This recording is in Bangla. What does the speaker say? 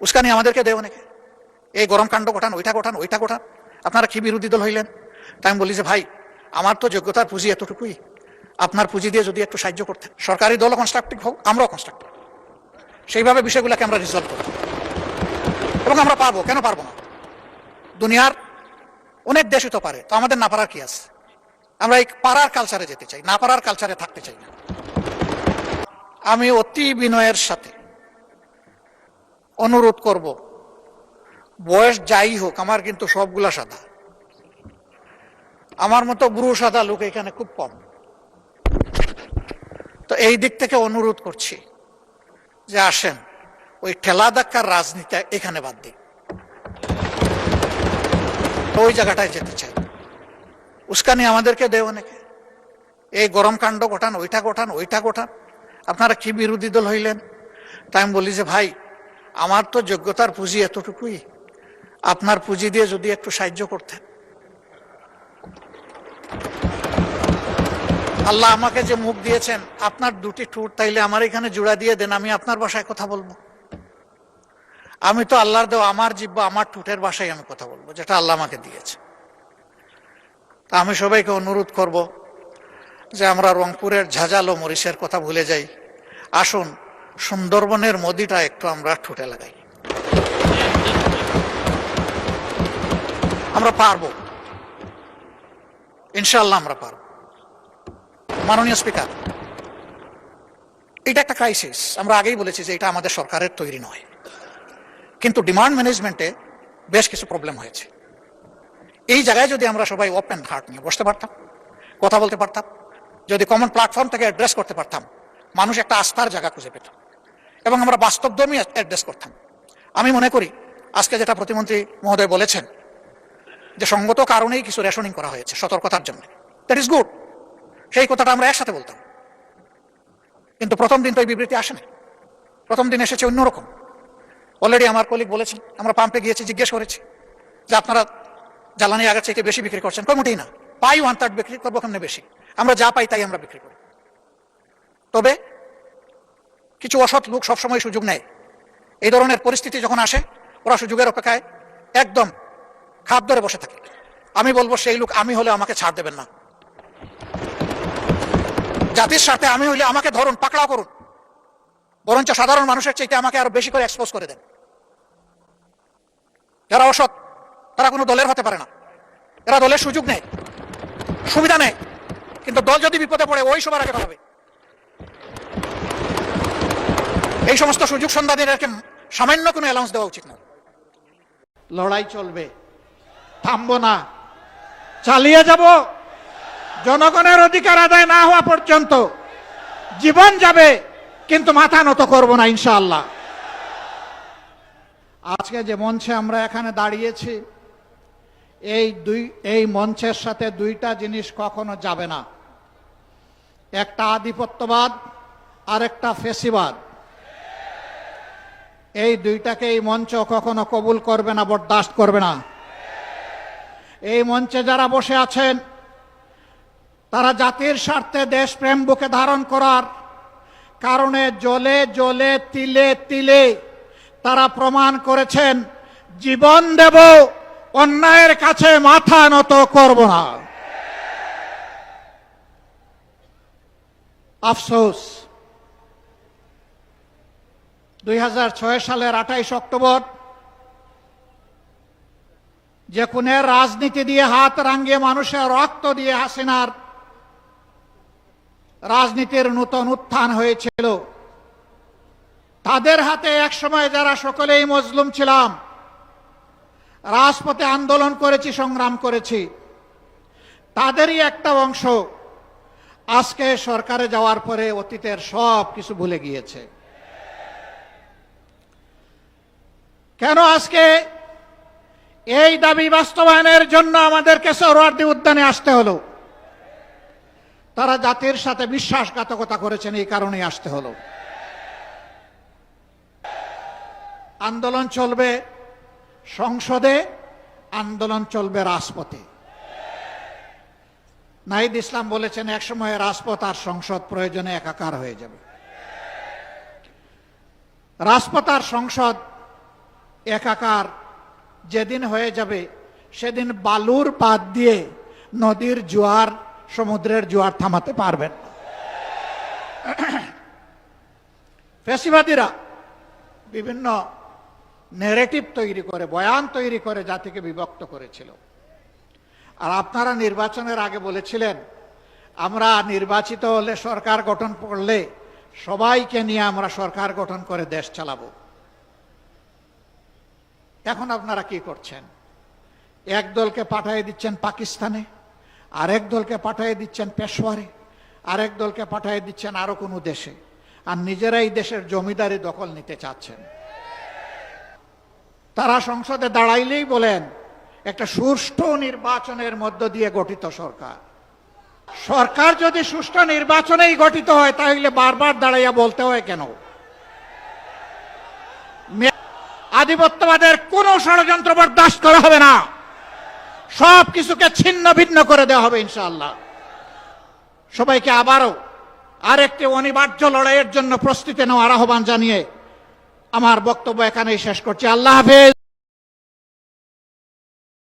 উস্কানি আমাদেরকে দেয় অনেকে, এই গরম কাণ্ড ঘটান, ওইটা ঘটান, ওইটা ঘটান, আপনারা কি বিরোধী দল হইলেন? তাই আমি বলি যে ভাই, আমার তো যোগ্যতার পুঁজি এতটুকুই, আপনার পুঁজি দিয়ে যদি একটু সাহায্য করতেন, সরকারি দলও কনস্ট্রাকটিভ হোক, আমরাও কনস্ট্রাকটিভ, সেইভাবে বিষয়গুলোকে আমরা রিজলভ করব এবং আমরা পারবো। কেন পারবো না? দুনিয়ার অনেক দেশই তো পারে, তো আমাদের না পারার কি আছে? আমরা এই পারার কালচারে যেতে চাই, না পারার কালচারে থাকতে চাই না। আমি অতি বিনয়ের সাথে অনুরোধ করব, বয়স যাই হোক, আমার কিন্তু সবগুলা সাদা, আমার মতো বুড়ো সাদা লোক এখানে খুব কম। তো এই দিক থেকে অনুরোধ করছি যে আসেন, ওই ঠেলা ধাক্কার রাজনীতি এখানে বাদ দিই, ওই জায়গাটায় যেতে চাই। উস্কানি আমাদেরকে দেয় অনেকে, এই গরম কাণ্ড ঘটান, ওইটা ঘটান, ওইটা ঘটান, আপনারা কি বিরোধী দল হইলেন? তাই আমি বলি যে ভাই, আমার তো যোগ্যতার পুঁজি এতটুকুই, আপনার পুঁজি দিয়ে যদি একটু সাহায্য করতেন। আল্লাহ আমাকে যে মুখ দিয়েছেন, আপনার দুটি ঠোঁট, তাইলে আমার এখানে জোড়া দিয়ে দেন, আমি আপনার ভাষায় কথা বলবো। আমি তো আল্লাহর দেওয়া, আমার জিহ্বা, আমার ঠোঁটের ভাষায় আমি কথা বলবো, যেটা আল্লাহ আমাকে দিয়েছে। তা আমি সবাইকে অনুরোধ করব যে আমরা রংপুরের ঝাঁঝালো মরিচের কথা ভুলে যাই, আসুন সুন্দরবনের মদিটা একটু আমরা ঠোঁটে লাগাই। আমরা পারবো, ইনশাআল্লাহ আমরা পারবো। মাননীয় স্পিকার, এটা একটা ক্রাইসিস, আমরা আগেই বলেছি যে এটা আমাদের সরকারের তৈরি নয়, কিন্তু ডিমান্ড ম্যানেজমেন্টে বেশ কিছু প্রবলেম হয়েছে। এই জায়গায় যদি আমরা সবাই ওপেন হার্ট নিয়ে বসতে পারতাম, কথা বলতে পারতাম, যদি কমন প্ল্যাটফর্ম থেকে অ্যাড্রেস করতে পারতাম, মানুষ একটা আস্থার জায়গা খুঁজে পেত এবং আমরা বাস্তবধর্মী অ্যাড্রেস করতাম। আমি মনে করি আজকে যেটা প্রতিমন্ত্রী মহোদয় বলেছেন যে সঙ্গত কারণেই কিছু রেশনিং করা হয়েছে সতর্কতার জন্য, দ্যাট ইজ গুড, সেই কথাটা আমরা একসাথে বলতাম। কিন্তু প্রথম দিন তো এই বিবৃতি আসেনি, প্রথম দিন এসেছে অন্যরকম। অলরেডি আমার কলিগ বলেছেন, আমরা পাম্পে গিয়েছি, জিজ্ঞেস করেছি যে আপনারা জ্বালানি আগের চাইতে বেশি বিক্রি করছেন? মোটেই না, পাই 1/3 বিক্রি করবো কেমনে বেশি, আমরা যা পাই তাই আমরা বিক্রি করি। তবে কিছু অসৎ লোক সবসময় সুযোগ নেয়, এই ধরনের পরিস্থিতি যখন আসে ওরা সুযোগের অপেক্ষায় একদম খাপ ধরে বসে থাকে। আমি বলবো সেই লোক আমি হলে আমাকে ছাড় দেবেন না, জাতির স্বার্থে আমি হইলে আমাকে ধরুন, পাকড়াও করুন, বরঞ্চ সাধারণ মানুষের চাইতে আমাকে আরো বেশি করে এক্সপোজ করে দেন। যারা অসৎ তারা কোনো দলের হতে পারে না, এরা দলের সুযোগ নেয়, সুবিধা নেয়, কিন্তু দল যদি বিপদে পড়ে ওই সবার আগে পাবে। এই সমস্ত সুযোগ সন্ধানীদেরকে সামান্য কোনো অ্যালাউন্স দেওয়া উচিত না। লড়াই চলবে, থামবো না, চালিয়ে যাব, জনগণের অধিকার আদায় না হওয়া পর্যন্ত জীবন যাবে, কিন্তু মাথা নত করব না ইনশাআল্লাহ। আজকে যে মঞ্চে আমরা এখানে দাঁড়িয়েছি, এই মঞ্চের সাথে দুইটা জিনিস কখনো যাবে না, একটা আধিপত্যবাদ আর একটা ফেসিবাদ। এই দুইটাকে এই মঞ্চ কখনো কবুল করবে না, বরদাস্ত করবে না। এই মঞ্চে যারা বসে আছেন তারা জাতির স্বার্থে দেশপ্রেম বুকে ধারণ করার কারণে জ্বলে জ্বলে তিলে তিলে তারা প্রমাণ করেছেন, জীবন দেব, অন্যায়ের কাছে মাথা নত করব না। আফসোস, 2006 সালের 28 অক্টোবর যে খুনের রাজনীতি দিয়ে হাত রাঙ্গিয়ে মানুষের রক্ত দিয়ে হাসিনার রাজনীতির নূতন উত্থান হয়েছিল, তাদের হাতে একসময় যারা সকলেই মজলুম ছিলাম, রাজপথে আন্দোলন করেছি, সংগ্রাম করেছি, তাদেরই একটা অংশ আজকে সরকারে যাওয়ার পরে অতীতের সব কিছু ভুলে গিয়েছে। কেন আজকে এই দাবি বাস্তবায়নের জন্য আমাদেরকে সোহরাওয়ার্দী উদ্যানে আসতে হলো? তারা জাতির সাথে বিশ্বাসঘাতকতা করেছেন, এই কারণেই আসতে হলো। আন্দোলন চলবে সংসদে, আন্দোলন চলবে রাজপথে। নাহিদ ইসলাম বলেছেন একসময় রাজপথ আর সংসদ প্রয়োজনে একাকার হয়ে যাবে। রাজপথ আর সংসদ একাকার যেদিন হয়ে যাবে সেদিন বালুর পাত দিয়ে নদীর জোয়ার, সমুদ্রের জোয়ার থামাতে পারবেন না। ফ্যাসিবাদীরা বিভিন্ন ন্যারেটিভ তৈরি করে, বয়ান তৈরি করে জাতিকে বিভক্ত করেছিল। আর আপনারা নির্বাচনের আগে বলেছিলেন আমরা নির্বাচিত হলে, সরকার গঠন করলে সবাইকে নিয়ে আমরা সরকার গঠন করে দেশ চালাবো। এখন আপনারা কি করছেন? এক দলকে পাঠিয়ে দিচ্ছেন পাকিস্তানে, আরেক দলকে পাঠিয়ে দিচ্ছেন পেশোয়ারে, আরেক দলকে পাঠিয়ে দিচ্ছেন আরো কোনো দেশে, আর নিজেরাই দেশের জমিদারি দখল নিতে চাচ্ছেন। তারা সংসদে দাঁড়াইলেই বলেন একটা সুষ্ঠু নির্বাচনের মধ্য দিয়ে গঠিত সরকার। সরকার যদি সুষ্ঠু নির্বাচনেই গঠিত হয় তাহলে বারবার দাঁড়াইয়া বলতে হয় কেন? আধিপত্যবাদের কোন ষড়যন্ত্র বরদাস্ত করা হবে না, সব কিছুকে ছিন্ন ভিন্ন করে দেওয়া হবে ইনশাআল্লাহ। সবাইকে আবারও আরেকটি অনিবার্য লড়াইয়ের জন্য প্রস্তুতি নেওয়ার আহ্বান জানিয়ে আমার বক্তব্য এখানেই শেষ করছি। আল্লাহ হাফেজ।